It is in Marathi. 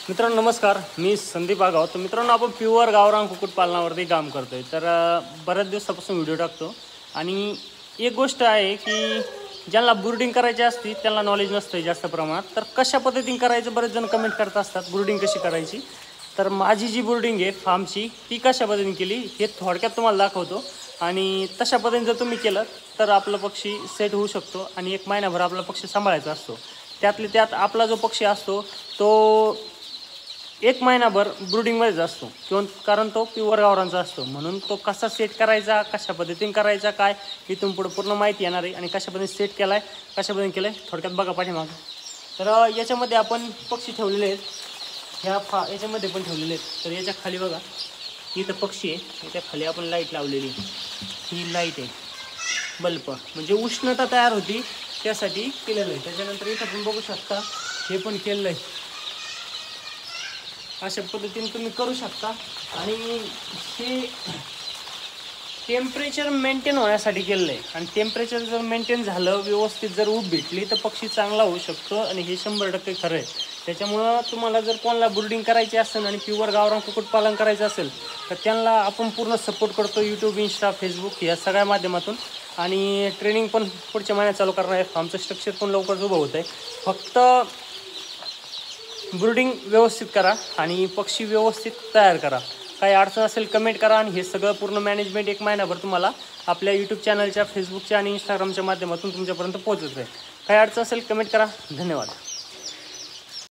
मित्रांनो नमस्कार, मी संदीप आगाव. तर मित्रांनो आपण प्युअर गावरान कुक्कुटपालनावरती काम करतोय. तर बऱ्याच दिवसापासून व्हिडिओ टाकतो आणि एक गोष्ट आहे की ज्यांना ब्रूडिंग करायची असते त्यांना नॉलेज नसतं जास्त प्रमाणात. तर कशा पद्धतीने करायचं बरेच जण कमेंट करत असतात, ब्रूडिंग कशी करायची. तर माझी जी ब्रूडिंग आहे फार्मची ती कशा पद्धतीने केली हे थोडक्यात तुम्हाला दाखवतो. आणि तशा पद्धतीने जर तुम्ही केलं तर आपलं पक्षी सेट होऊ शकतो आणि एक महिनाभर आपला पक्षी सांभाळायचा असतो. त्यातले त्यात आपला जो पक्षी असतो तो एक महिनाभर ब्रूडिंगमध्येच असतो कारण तो प्युअर गावरांचा असतो. म्हणून तो कसा सेट करायचा, कशा पद्धतीने करायचा, काय इथून पुढे पूर्ण माहिती येणार आहे. आणि कशा पद्धतीने सेट केला आहे, कशा पद्धतीने केलं आहे थोडक्यात बघा पाठीमागं. तर याच्यामध्ये आपण पक्षी ठेवलेले आहेत, याच्यामध्ये पण ठेवलेले आहेत. तर याच्या खाली बघा इथं पक्षी आहे, याच्या खाली आपण लाईट लावलेली. ही लाईट आहे, बल्ब म्हणजे उष्णता तयार होती त्यासाठी केलेलं आहे. त्याच्यानंतर इथं आपण बघू शकता हे पण केलेलं आहे. अशा पद्धतीने तुम्ही करू शकता. आणि हे टेम्परेचर मेंटेन होण्यासाठी केलेलं आहे. आणि टेम्परेचर जर मेंटेन झालं, व्यवस्थित जर ऊब भेटली तर पक्षी चांगला होऊ शकतो. आणि हे 100% खरं आहे. त्याच्यामुळं तुम्हाला जर कोणाला ब्रूडिंग करायची असेल आणि प्युअर गावरान कुक्कुटपालन करायचं असेल तर त्यांना आपण पूर्ण सपोर्ट करतो. यूट्यूब, इंस्टा, फेसबुक या सगळ्या माध्यमातून. आणि ट्रेनिंग पण पुढच्या महिन्यात चालू करणार आहे. फार्मचं स्ट्रक्चर पण लवकरच उभं होतं आहे. फक्त ब्रूडिंग व्यवस्थित करा आणि पक्षी व्यवस्थित तयार करा. काही अडचण असेल कमेंट करा. आणि हे सगळं पूर्ण मॅनेजमेंट एक महिनाभर तुम्हाला आपल्या यूट्यूब चॅनलच्या, फेसबुकच्या आणि इंस्टाग्रामच्या माध्यमातून तुमच्यापर्यंत पोहोचत आहे. काही अडचण असेल कमेंट करा. धन्यवाद.